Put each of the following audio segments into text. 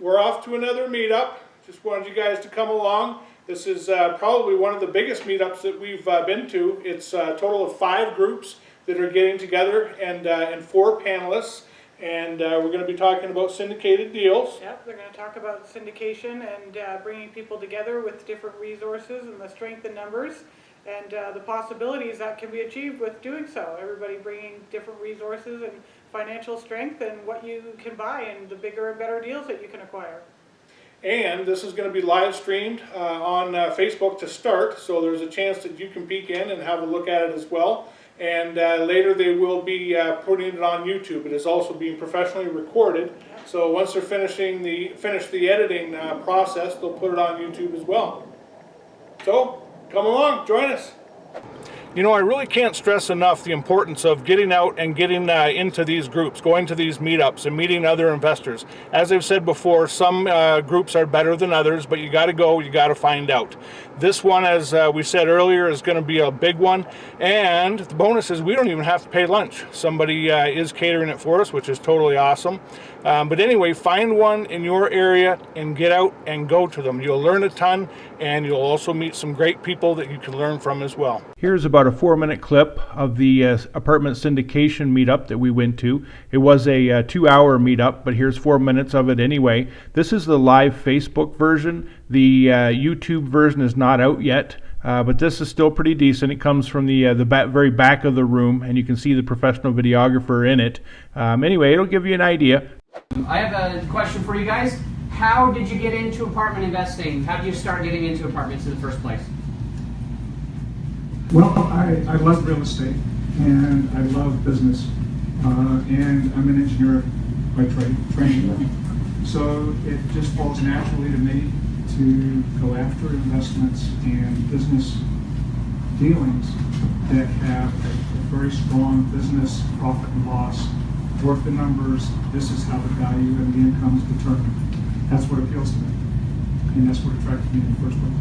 we're off to another meetup. Just wanted you guys to come along. This is probably one of the biggest meetups that we've been to. It's a total of 5 groups that are getting together and 4 panelists. And we're going to be talking about syndicated deals. Yep, they're going to talk about syndication and bringing people together with different resources and the strength in numbers and the possibilities that can be achieved with doing so. Everybody bringing different resources and financial strength and what you can buy and the bigger and better deals that you can acquire. And this is going to be live streamed on Facebook to start, so there's a chance that you can peek in and have a look at it as well. And later they will be putting it on YouTube. It is also being professionally recorded. So once they're finish the editing process, they'll put it on YouTube as well. So come along, join us. You know, I really can't stress enough the importance of getting out and getting into these groups, going to these meetups and meeting other investors. As I've said before, some groups are better than others, but you got to go, you got to find out. This one, as we said earlier, is going to be a big one. And the bonus is we don't even have to pay lunch. Somebody is catering it for us, which is totally awesome. But anyway, find one in your area and get out and go to them. You'll learn a ton, and you'll also meet some great people that you can learn from as well. Here's about a 4-minute clip of the apartment syndication meetup that we went to. It was a 2-hour meetup, but here's 4 minutes of it anyway. This is the live Facebook version. The YouTube version is not out yet. But this is still pretty decent. It comes from the very back of the room, and you can see the professional videographer in it. Anyway, it'll give you an idea. I have a question for you guys. How did you get into apartment investing? How did you start getting into apartments in the first place? Well, I love real estate, and I love business, and I'm an engineer by training. So it just falls naturally to me to go after investments and business dealings that have a very strong business profit and loss, work the numbers, this is how the value and the income is determined. That's what appeals to me, and that's what attracted me in the first place.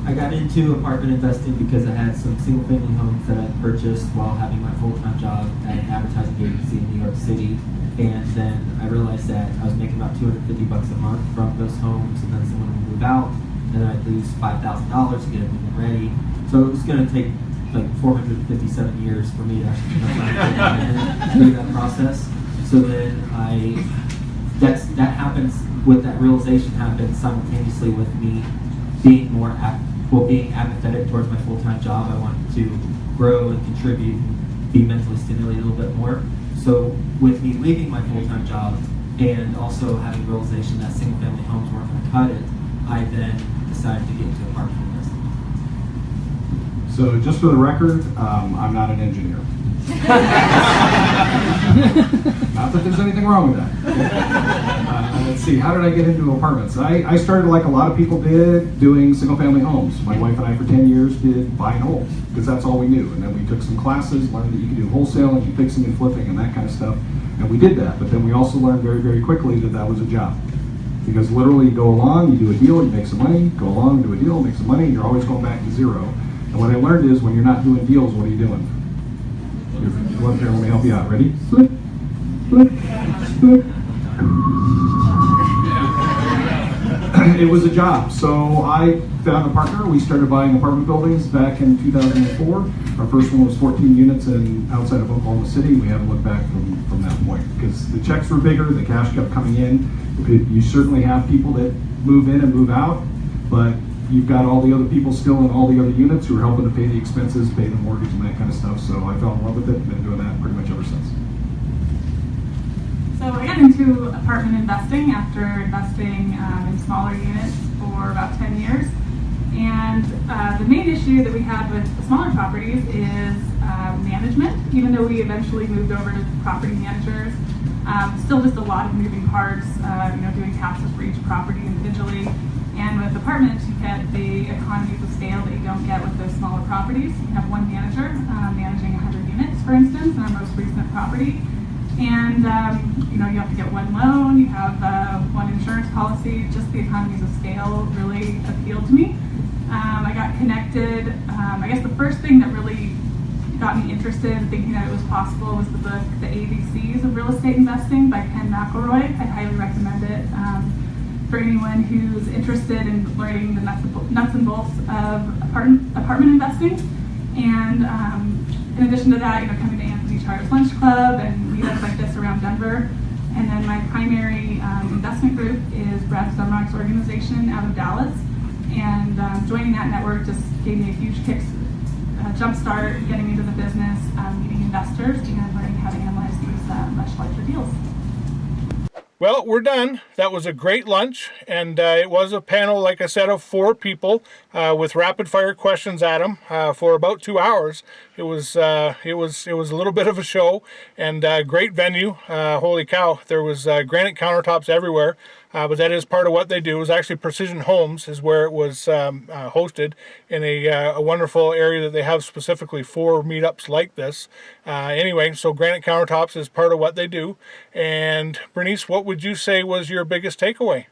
I got into apartment investing because I had some single-family homes that I purchased while having my full-time job at an advertising agency in New York City. And then I realized that I was making about $250 a month from those homes, and then someone would move out, and then I'd lose $5,000 to get it moving ready. So it was going to take like 457 years for me to actually through that process. So then that happens with that realization happens simultaneously with me being being apathetic towards my full-time job. I wanted to grow and contribute and be mentally stimulated a little bit more. So with me leaving my full-time job and also having the realization that single-family homes weren't going to cut it, I then decided to get into apartment investing. So just for the record, I'm not an engineer. Not that there's anything wrong with that. Let's see, how did I get into apartments? I started like a lot of people did, doing single-family homes. My wife and I for 10 years did buy and hold, because that's all we knew. And then we took some classes, learned that you can do wholesaling and fixing and flipping and that kind of stuff. And we did that, but then we also learned very, very quickly that that was a job. Because literally you go along, you do a deal, you make some money, go along, do a deal, make some money, and you're always going back to zero. And what I learned is when you're not doing deals, what are you doing? You're up here, let me help you out. Ready? Flip, flip, flip. It was a job. So I found a partner. We started buying apartment buildings back in 2004. Our first one was 14 units outside of Oklahoma City. We haven't looked back from that point because the checks were bigger, the cash kept coming in. You certainly have people that move in and move out, but you've got all the other people still in all the other units who are helping to pay the expenses, pay the mortgage and that kind of stuff. So I fell in love with it and been doing that pretty much ever since. So I got into apartment investing after investing in smaller units for about 10 years. And the main issue that we had with the smaller properties is management. Even though we eventually moved over to property managers, still just a lot of moving parts, doing taxes for each property individually. And with apartments, you get the economies of scale that you don't get with those smaller properties. You have one manager managing 100 units, for instance, in our most recent property. And you have to get one loan, you have one insurance policy. Just the economies of scale really appealed to me. I got connected. I guess the first thing that really got me interested in thinking that it was possible was the book, The ABC ABCs of Real Estate Investing by Ken McElroy. I highly recommend it for anyone who's interested in learning the nuts and bolts of apartment investing. And in addition to that, coming to Anthony Charter's Lunch Club and meetups like this around Denver. And then my primary investment group is Brad Sumrock's organization out of Dallas. And joining that network just gave me a huge jump start getting into the business, meeting investors, and learning how to analyze these much larger deals. Well, we're done. That was a great lunch, and it was a panel, like I said, of 4 people with rapid fire questions at them for about 2 hours. It was a little bit of a show, and great venue. Holy cow! There was granite countertops everywhere. But that is part of what they do. It was actually Precision Homes is where it was hosted in a wonderful area that they have specifically for meetups like this. Anyway, so granite countertops is part of what they do. And Bernice, what would you say was your biggest takeaway?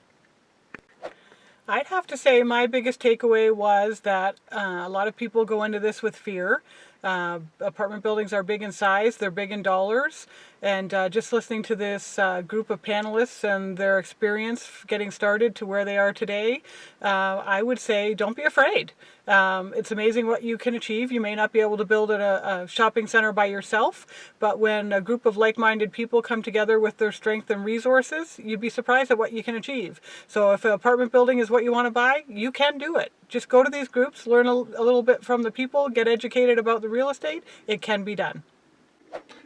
I'd have to say my biggest takeaway was that a lot of people go into this with fear. Apartment buildings are big in size, they're big in dollars, and just listening to this group of panelists and their experience getting started to where they are today, I would say don't be afraid. It's amazing what you can achieve. You may not be able to build a shopping center by yourself, but when a group of like-minded people come together with their strength and resources, you'd be surprised at what you can achieve. So if an apartment building is what you want to buy, you can do it. Just go to these groups, learn a little bit from the people, get educated about the real estate. It can be done.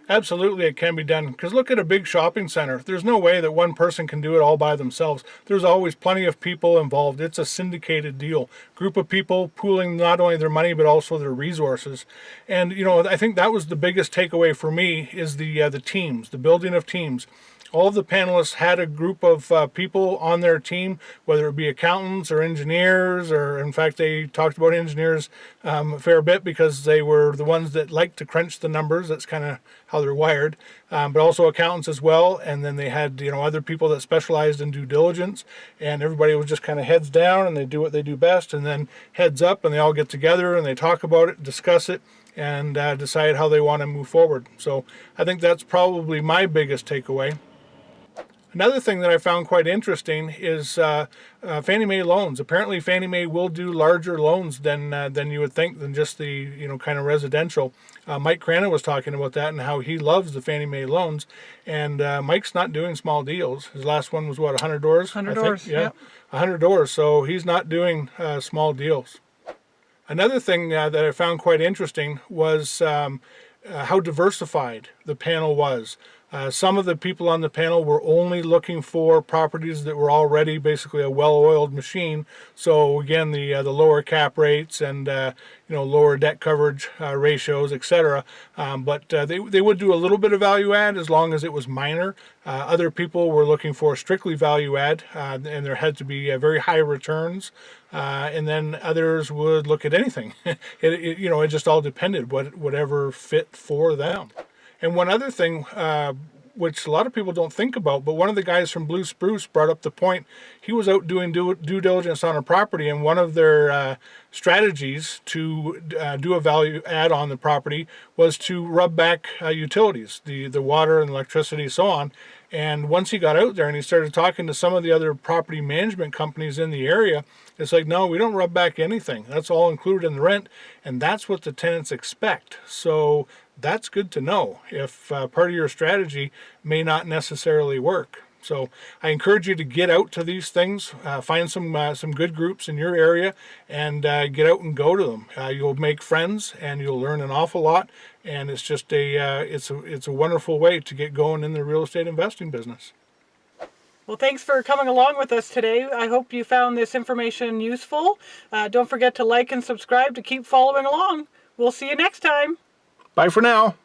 Absolutely, it can be done. Because look at a big shopping center. There's no way that one person can do it all by themselves. There's always plenty of people involved. It's a syndicated deal. Group of people pooling not only their money but also their resources. And I think that was the biggest takeaway for me is the teams, the building of teams. All of the panelists had a group of people on their team, whether it be accountants or engineers, or in fact they talked about engineers a fair bit because they were the ones that like to crunch the numbers. That's kind of how they're wired, but also accountants as well. And then they had other people that specialized in due diligence, and everybody was just kind of heads down and they do what they do best, and then heads up, and they all get together and they talk about it, discuss it, and decide how they want to move forward. So I think that's probably my biggest takeaway. Another thing that I found quite interesting is Fannie Mae loans. Apparently Fannie Mae will do larger loans than you would think, than just the kind of residential. Mike Crana was talking about that and how he loves the Fannie Mae loans. And Mike's not doing small deals. His last one was what, $100? $100, yeah, yep. $100. So he's not doing small deals. Another thing that I found quite interesting was how diversified the panel was. Some of the people on the panel were only looking for properties that were already basically a well-oiled machine. So again, the lower cap rates and lower debt coverage ratios, etc. But they would do a little bit of value add as long as it was minor. Other people were looking for strictly value add, and there had to be very high returns. And then others would look at anything. It just all depended whatever fit for them. And one other thing, which a lot of people don't think about, but one of the guys from Blue Spruce brought up the point. He was out doing due diligence on a property, and one of their strategies to do a value add on the property was to rub back utilities, the water and electricity, so on. And once he got out there and he started talking to some of the other property management companies in the area, it's like, no, we don't rub back anything. That's all included in the rent, and that's what the tenants expect. So that's good to know if part of your strategy may not necessarily work. So I encourage you to get out to these things, find some good groups in your area, and get out and go to them. You'll make friends and you'll learn an awful lot, and it's just it's a wonderful way to get going in the real estate investing business. Well, thanks for coming along with us today. I hope you found this information useful. Don't forget to like and subscribe to keep following along. We'll see you next time. Bye for now.